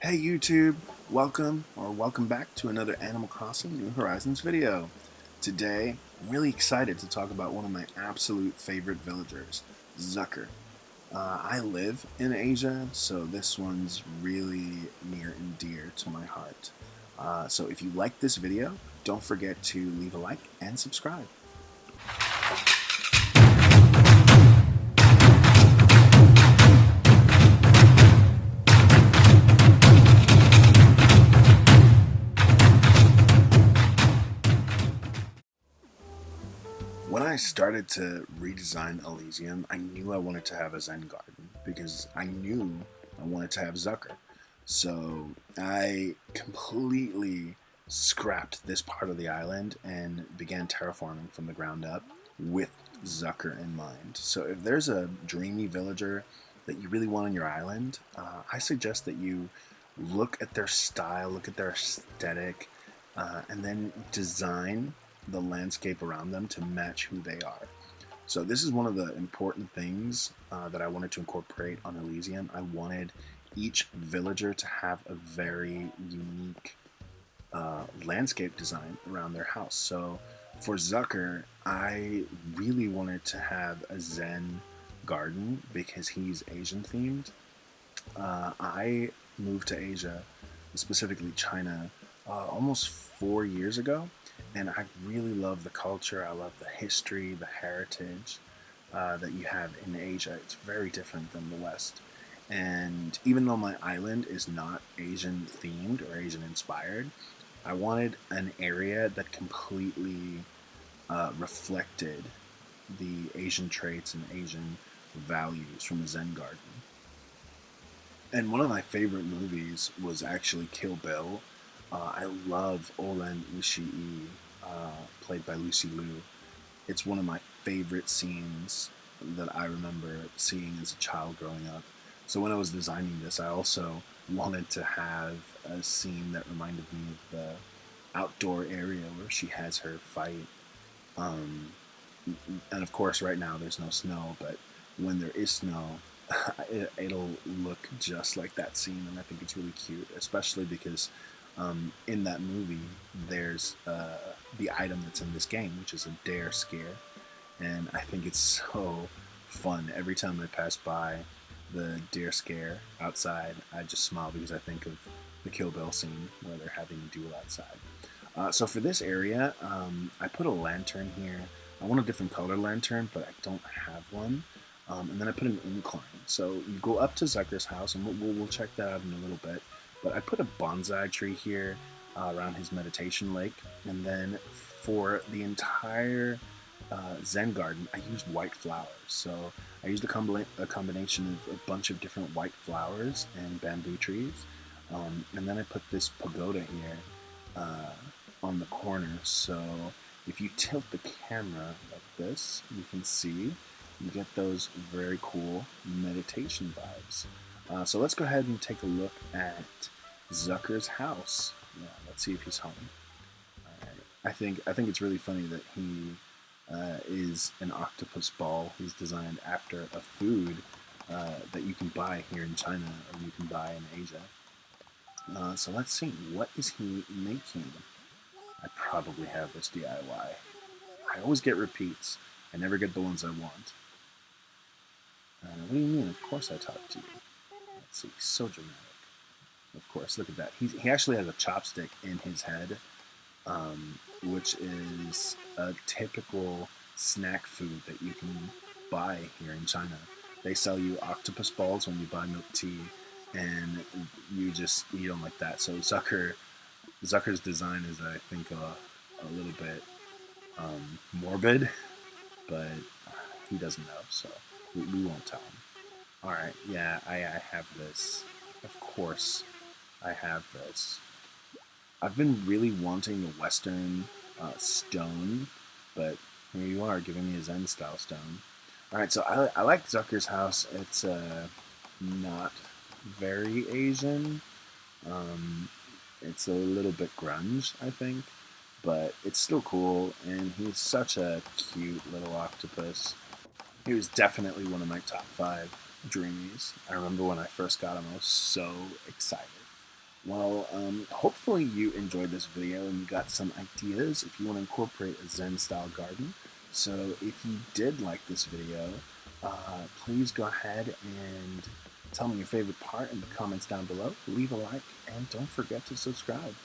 Hey YouTube, welcome back to another Animal Crossing New Horizons video. Today, I'm really excited to talk about one of my absolute favorite villagers, Zucker. I live in Asia, so this one's really near and dear to my heart. So if you like this video, don't forget to leave a like and subscribe. When I started to redesign Elysium, I knew I wanted to have a Zen garden because I knew I wanted to have Zucker. So I completely scrapped this part of the island and began terraforming from the ground up with Zucker in mind. So if there's a dreamy villager that you really want on your island, I suggest that you look at their style, look at their aesthetic, and then design the landscape around them to match who they are. So this is one of the important things that I wanted to incorporate on Elysium. I wanted each villager to have a very unique landscape design around their house. So for Zucker, I really wanted to have a Zen garden because he's Asian themed. I moved to Asia, specifically China, almost 4 years ago, and I really love the culture. I love the history, the heritage that you have in Asia. It's very different than the West. And even though my island is not Asian themed or Asian inspired, I wanted an area that completely reflected the Asian traits and Asian values from a Zen garden. And one of my favorite movies was actually Kill Bill. I love Olen Ishii, played by Lucy Liu. It's one of my favorite scenes that I remember seeing as a child growing up. So when I was designing this, I also wanted to have a scene that reminded me of the outdoor area where she has her fight. Um, and of course, right now there's no snow, but when there is snow, it'll look just like that scene, and I think it's really cute, especially because in that movie there's the item that's in this game, which is a dare scare, and I think it's so fun. Every time I pass by the dare scare outside, I just smile because I think of the Kill Bill scene where they're having a duel outside. So for this area, I put a lantern here. I want a different color lantern, but I don't have one. And then I put an incline. So you go up to Zucker's house, and we'll check that out in a little bit. But I put a bonsai tree here around his meditation lake. And then for the entire Zen garden, I used white flowers. So I used a combination of a bunch of different white flowers and bamboo trees. And then I put this pagoda here on the corner. So if you tilt the camera like this, you can see you get those very cool meditation vibes. So let's go ahead and take a look at Zucker's house. Yeah, let's see if he's home. Right. I think it's really funny that he is an octopus ball. He's designed after a food that you can buy here in China or you can buy in Asia. So let's see, what is he making? I probably have this DIY. I always get repeats. I never get the ones I want. What do you mean? Of course I talk to you. Let's see, so dramatic. Of course, look at that. He actually has a chopstick in his head, which is a typical snack food that you can buy here in China. They sell you octopus balls when you buy milk tea, and you just eat them like that. So Zucker's design is, I think, a little bit morbid, but he doesn't know, so we won't tell him. Alright, yeah, I have this. Of course, I have this. I've been really wanting the Western stone, but here you are giving me a Zen style stone. Alright, so I like Zucker's house. It's not very Asian. It's a little bit grunge, I think, but it's still cool, and he's such a cute little octopus. He was definitely one of my top 5 dreamies. I remember when I first got him, I was so excited. Well, hopefully you enjoyed this video and you got some ideas if you want to incorporate a Zen style garden. So if you did like this video, please go ahead and tell me your favorite part in the comments down below. Leave a like and don't forget to subscribe.